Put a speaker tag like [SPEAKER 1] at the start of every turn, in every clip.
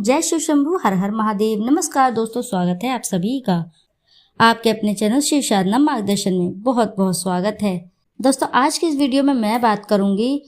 [SPEAKER 1] जय शिव शंभू, हर हर महादेव। नमस्कार दोस्तों, स्वागत है आप सभी का आपके अपने चैनल शिव साधना मार्गदर्शन में। बहुत बहुत स्वागत है दोस्तों। आज की इस वीडियो में मैं बात करूंगी,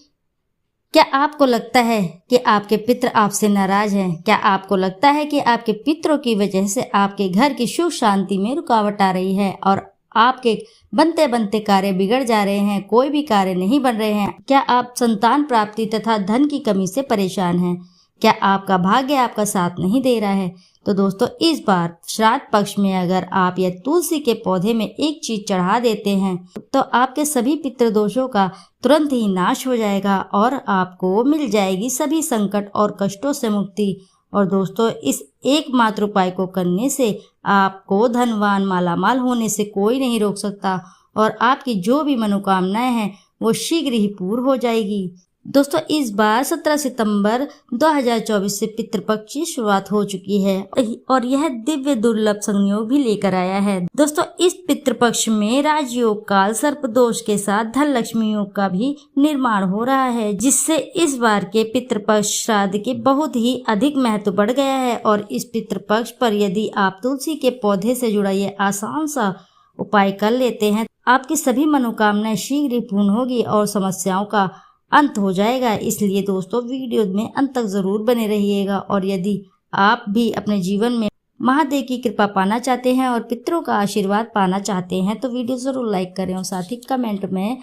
[SPEAKER 1] क्या आपको लगता है कि आपके पितृ आपसे नाराज हैं? क्या आपको लगता है कि आपके पितरों की वजह से आपके घर की सुख शांति में रुकावट आ रही है और आपके बनते बनते कार्य बिगड़ जा रहे हैं, कोई भी कार्य नहीं बन रहे हैं? क्या आप संतान प्राप्ति तथा धन की कमी से परेशान हैं? क्या आपका भाग्य आपका साथ नहीं दे रहा है? तो दोस्तों, इस बार श्राद्ध पक्ष में अगर आप यह तुलसी के पौधे में एक चीज चढ़ा देते हैं तो आपके सभी पितृदोषों का तुरंत ही नाश हो जाएगा और आपको मिल जाएगी सभी संकट और कष्टों से मुक्ति। और दोस्तों, इस एकमात्र उपाय को करने से आपको धनवान मालामाल होने से कोई नहीं रोक सकता और आपकी जो भी मनोकामनाएं हैं वो शीघ्र ही पूर्ण हो जाएगी। दोस्तों, इस बार 17 सितंबर 2024 से पितृपक्ष की शुरुआत हो चुकी है और यह दिव्य दुर्लभ संयोग भी लेकर आया है। दोस्तों, इस पितृपक्ष में राजयोग काल सर्प दोष के साथ धन लक्ष्मी योग का भी निर्माण हो रहा है, जिससे इस बार के पितृपक्ष श्राद्ध के बहुत ही अधिक महत्व बढ़ गया है। और इस पितृपक्ष पर यदि आप तुलसी के पौधे से जुड़ा ये आसान सा उपाय कर लेते हैं, आपकी सभी मनोकामनाएं शीघ्र ही पूर्ण होगी और समस्याओं का अंत हो जाएगा। इसलिए दोस्तों, वीडियो में अंत तक जरूर बने रहिएगा। और यदि आप भी अपने जीवन में महादेव की कृपा पाना चाहते हैं और पितरों का आशीर्वाद पाना चाहते हैं तो वीडियो जरूर लाइक करें और साथ ही कमेंट में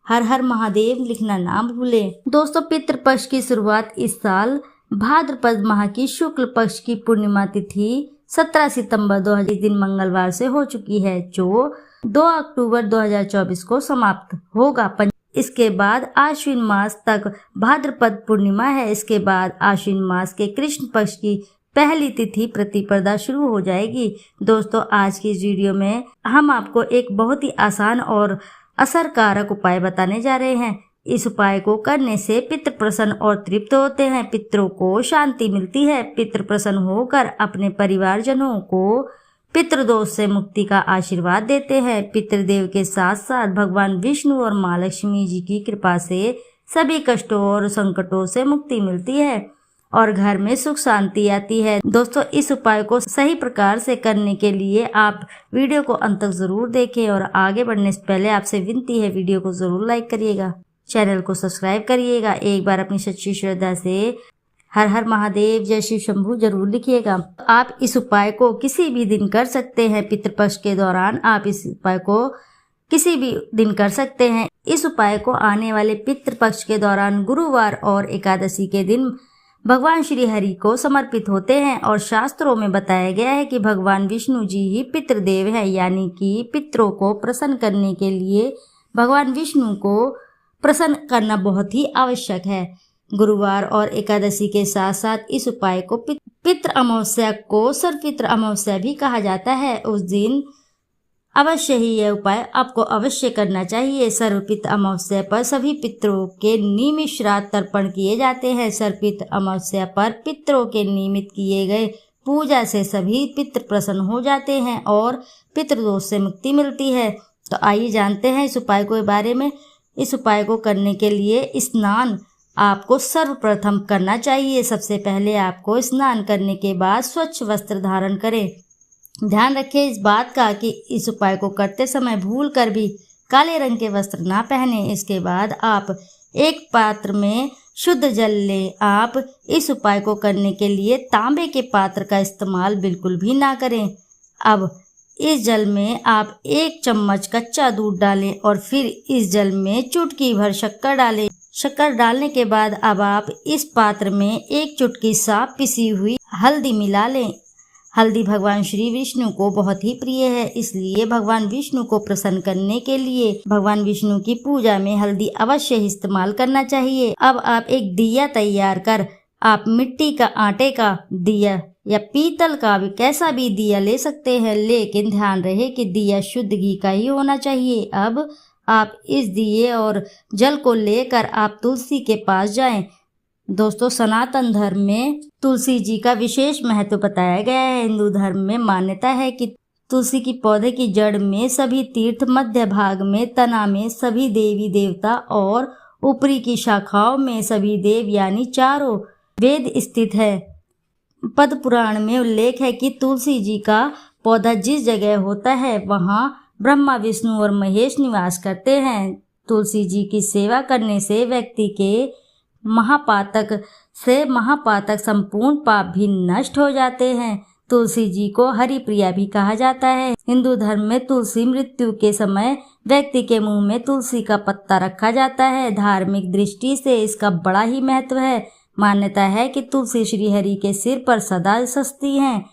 [SPEAKER 1] हर हर महादेव लिखना ना भूलें। दोस्तों, पितृपक्ष की शुरुआत इस साल भाद्रपद माह की शुक्ल पक्ष की पूर्णिमा तिथि 17 सितंबर 2020 दिन मंगलवार से हो चुकी है, जो 2 अक्टूबर 2024 को समाप्त होगा। इसके बाद आश्विन मास तक भाद्रपद पूर्णिमा है। इसके बाद आश्विन मास के कृष्ण पक्ष की पहली तिथि प्रतिपदा शुरू हो जाएगी। दोस्तों, आज की इस वीडियो में हम आपको एक बहुत ही आसान और असरकारक उपाय बताने जा रहे हैं। इस उपाय को करने से पितृ प्रसन्न और तृप्त होते हैं, पितरों को शांति मिलती है। पितृ प्रसन्न होकर अपने परिवारजनों को पितृदोष से मुक्ति का आशीर्वाद देते हैं। पितृदेव के साथ साथ भगवान विष्णु और माँ लक्ष्मी जी की कृपा से सभी कष्टों और संकटों से मुक्ति मिलती है और घर में सुख शांति आती है। दोस्तों, इस उपाय को सही प्रकार से करने के लिए आप वीडियो को अंत तक जरूर देखें और आगे बढ़ने से पहले आपसे विनती है, वीडियो को जरूर लाइक करिएगा, चैनल को सब्सक्राइब करिएगा। एक बार अपनी सच्ची श्रद्धा से हर हर महादेव जय शिव शंभू जरूर लिखिएगा। आप इस उपाय को किसी भी दिन कर सकते हैं। पितृपक्ष के दौरान आप इस उपाय को किसी भी दिन कर सकते हैं। इस उपाय को आने वाले पितृपक्ष के दौरान गुरुवार और एकादशी के दिन भगवान श्री हरि को समर्पित होते हैं और शास्त्रों में बताया गया है कि भगवान विष्णु जी ही पितृदेव है, यानी कि पितरों को प्रसन्न करने के लिए भगवान विष्णु को प्रसन्न करना बहुत ही आवश्यक है। गुरुवार और एकादशी के साथ साथ इस उपाय को पितृ अमावस्या को सर्वपितृ अमावस्या भी कहा जाता है। उस दिन अवश्य ही यह उपाय आपको अवश्य करना चाहिए। सर्वपितृ अमावस्या पर सभी पितरों के नियमित श्राद्ध तर्पण किए जाते हैं। सर्वपितृ अमावस्या पर पितरों के नियमित किए गए पूजा से सभी पितृ प्रसन्न हो जाते हैं और पितृदोष से मुक्ति मिलती है। तो आइए जानते हैं इस उपाय के बारे में। इस उपाय को करने के लिए स्नान आपको सर्वप्रथम करना चाहिए। सबसे पहले आपको स्नान करने के बाद स्वच्छ वस्त्र धारण करें। ध्यान रखें इस बात का कि इस उपाय को करते समय भूल कर भी काले रंग के वस्त्र ना पहने। इसके बाद आप एक पात्र में शुद्ध जल लें। आप इस उपाय को करने के लिए तांबे के पात्र का इस्तेमाल बिल्कुल भी ना करें। अब इस जल में आप 1 चम्मच कच्चा दूध डालें और फिर इस जल में चुटकी भर शक्कर डालें। शक्कर डालने के बाद अब आप इस पात्र में 1 चुटकी साफ पिसी हुई हल्दी मिला लें। हल्दी भगवान श्री विष्णु को बहुत ही प्रिय है, इसलिए भगवान विष्णु को प्रसन्न करने के लिए भगवान विष्णु की पूजा में हल्दी अवश्य इस्तेमाल करना चाहिए। अब आप एक दिया तैयार कर आप मिट्टी का आटे का दिया या पीतल का भी कैसा भी दिया ले सकते हैं, लेकिन ध्यान रहे कि दिया शुद्ध घी का ही होना चाहिए। अब आप इस दिए और जल को लेकर आप तुलसी के पास जाएं। दोस्तों, सनातन धर्म में तुलसी जी का विशेष महत्व बताया गया है। हिंदू धर्म में मान्यता है कि तुलसी की पौधे की जड़ में सभी तीर्थ, मध्य भाग में तना में सभी देवी देवता और ऊपरी की शाखाओं में सभी देव यानी चारों वेद स्थित है। पद्म पुराण में उल्लेख है कि तुलसी जी का पौधा जिस जगह होता है वहाँ ब्रह्मा, विष्णु और महेश निवास करते हैं। तुलसी जी की सेवा करने से व्यक्ति के महापातक संपूर्ण पाप भी नष्ट हो जाते हैं। तुलसी जी को हरि प्रिया भी कहा जाता है। हिंदू धर्म में तुलसी मृत्यु के समय व्यक्ति के मुंह में तुलसी का पत्ता रखा जाता है। धार्मिक दृष्टि से इसका बड़ा ही महत्व है। मान्यता है कि तुलसी श्री हरि के सिर पर सदा सजती हैं।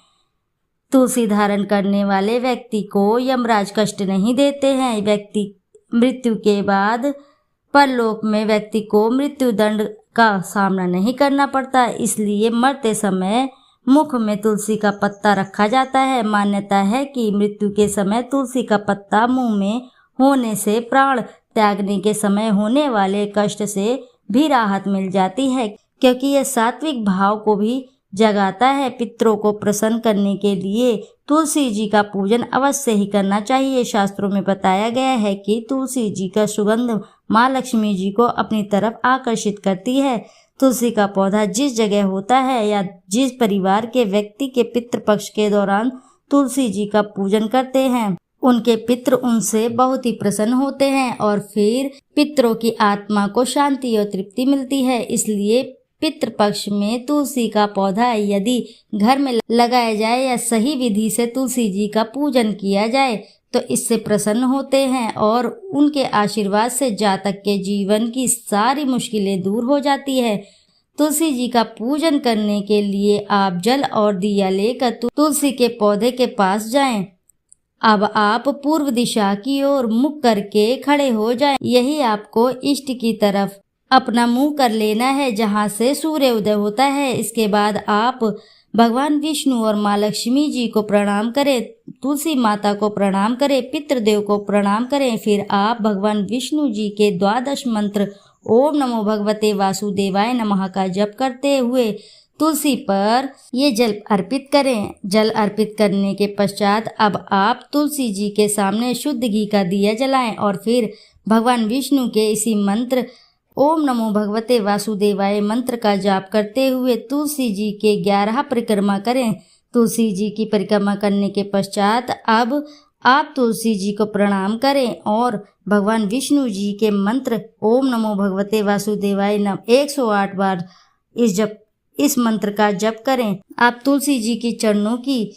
[SPEAKER 1] तुलसी धारण करने वाले व्यक्ति को यमराज कष्ट नहीं देते हैं। व्यक्ति मृत्यु के बाद परलोक में व्यक्ति को मृत्यु दंड का सामना नहीं करना पड़ता, इसलिए मरते समय मुख में तुलसी का पत्ता रखा जाता है। मान्यता है कि मृत्यु के समय तुलसी का पत्ता मुंह में होने से प्राण त्यागने के समय होने वाले कष्ट से भी राहत मिल जाती है, क्योंकि यह सात्विक भाव को भी जगाता है। पितरों को प्रसन्न करने के लिए तुलसी जी का पूजन अवश्य ही करना चाहिए। शास्त्रों में बताया गया है कि तुलसी जी का सुगंध माँ लक्ष्मी जी को अपनी तरफ आकर्षित करती है। तुलसी का पौधा जिस जगह होता है या जिस परिवार के व्यक्ति के पितृपक्ष के दौरान तुलसी जी का पूजन करते हैं, उनके पितृ उनसे बहुत ही प्रसन्न होते हैं और फिर पितरों की आत्मा को शांति और तृप्ति मिलती है। इसलिए पितृपक्ष में तुलसी का पौधा यदि घर में लगाया जाए या सही विधि से तुलसी जी का पूजन किया जाए तो इससे प्रसन्न होते हैं और उनके आशीर्वाद से जातक के जीवन की सारी मुश्किलें दूर हो जाती है। तुलसी जी का पूजन करने के लिए आप जल और दिया लेकर तुलसी के पौधे के पास जाएं। अब आप पूर्व दिशा की ओर मुख करके खड़े हो जाएं। यही आपको इष्ट की तरफ अपना मुंह कर लेना है जहां से सूर्य उदय होता है। इसके बाद आप भगवान विष्णु और माँ लक्ष्मी जी को प्रणाम करें, तुलसी माता को प्रणाम करें, पितृदेव को प्रणाम करें। फिर आप भगवान विष्णु जी के 12 मंत्र ओम नमो भगवते वासुदेवाय नमः का जप करते हुए तुलसी पर ये जल अर्पित करें। जल अर्पित करने के पश्चात अब आप तुलसी जी के सामने शुद्ध घी का दिया जलाएं और फिर भगवान विष्णु के इसी मंत्र ओम नमो भगवते वासुदेवाय मंत्र का जाप करते हुए तुलसी जी के 11 परिक्रमा करें। तुलसी जी की परिक्रमा करने के पश्चात अब आप तुलसी जी को प्रणाम करें और भगवान विष्णु जी के मंत्र ओम नमो भगवते वासुदेवाय नमः 108 बार इस मंत्र का जप करें। आप तुलसी जी की चरणों की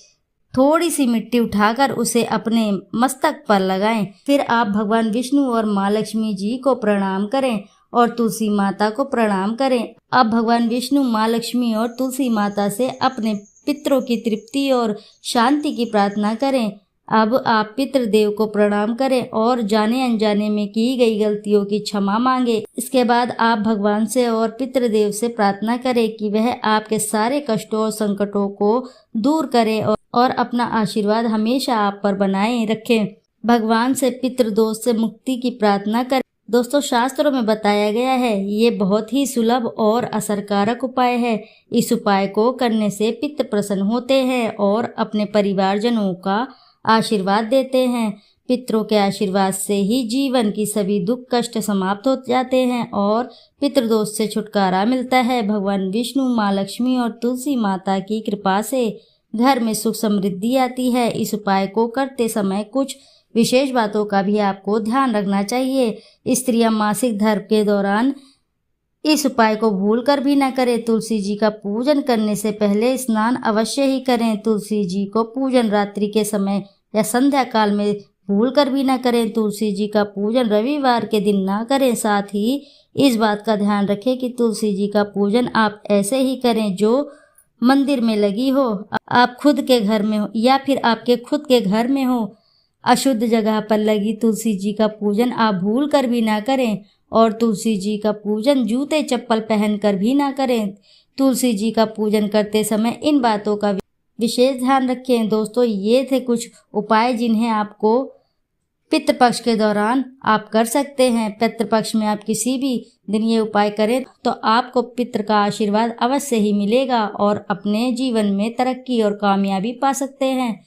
[SPEAKER 1] थोड़ी सी मिट्टी उठाकर उसे अपने मस्तक पर लगाएं। फिर आप भगवान विष्णु और माँ लक्ष्मी जी को प्रणाम करें और तुलसी माता को प्रणाम करें। अब भगवान विष्णु, माँ लक्ष्मी और तुलसी माता से अपने पितरों की तृप्ति और शांति की प्रार्थना करें। अब आप पितृदेव को प्रणाम करें और जाने अनजाने में की गई गलतियों की क्षमा मांगे। इसके बाद आप भगवान से और पितृदेव से प्रार्थना करें कि वह आपके सारे कष्टों और संकटों को दूर करें और अपना आशीर्वाद हमेशा आप पर बनाए रखें। भगवान से पितृदोष से मुक्ति की प्रार्थना करें। दोस्तों, शास्त्रों में बताया गया है ये बहुत ही सुलभ और असरकारक उपाय है। इस उपाय को करने से पितृ प्रसन्न होते हैं और अपने परिवारजनों का आशीर्वाद देते हैं। पितरों के आशीर्वाद से ही जीवन की सभी दुख कष्ट समाप्त हो जाते हैं और पितृदोष से छुटकारा मिलता है। भगवान विष्णु, माँ लक्ष्मी और तुलसी माता की कृपा से घर में सुख समृद्धि आती है। इस उपाय को करते समय कुछ विशेष बातों का भी आपको ध्यान रखना चाहिए। स्त्रियां मासिक धर्म के दौरान इस उपाय को भूल कर भी न करें। तुलसी जी का पूजन करने से पहले स्नान अवश्य ही करें। तुलसी जी को पूजन रात्रि के समय या संध्या काल में भूल कर भी न करें। तुलसी जी का पूजन रविवार के दिन ना करें। साथ ही इस बात का ध्यान रखें कि तुलसी जी का पूजन आप ऐसे ही करें जो मंदिर में लगी हो, आप खुद के घर में हो या फिर आपके खुद के घर में हो। अशुद्ध जगह पर लगी तुलसी जी का पूजन आप भूल कर भी ना करें और तुलसी जी का पूजन जूते चप्पल पहनकर भी ना करें। तुलसी जी का पूजन करते समय इन बातों का विशेष ध्यान रखें। दोस्तों, ये थे कुछ उपाय जिन्हें आपको पितृपक्ष के दौरान आप कर सकते हैं। पितृपक्ष में आप किसी भी दिन ये उपाय करें तो आपको पितृ का आशीर्वाद अवश्य ही मिलेगा और अपने जीवन में तरक्की और कामयाबी पा सकते हैं।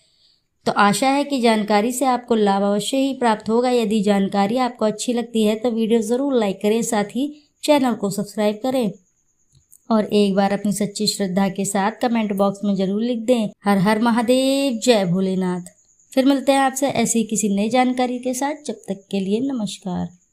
[SPEAKER 1] तो आशा है कि जानकारी से आपको लाभ अवश्य ही प्राप्त होगा। यदि जानकारी आपको अच्छी लगती है तो वीडियो ज़रूर लाइक करें, साथ ही चैनल को सब्सक्राइब करें। और एक बार अपनी सच्ची श्रद्धा के साथ कमेंट बॉक्स में जरूर लिख दें, हर हर महादेव, जय भोलेनाथ। फिर मिलते हैं आपसे ऐसी किसी नई जानकारी के साथ। जब तक के लिए नमस्कार।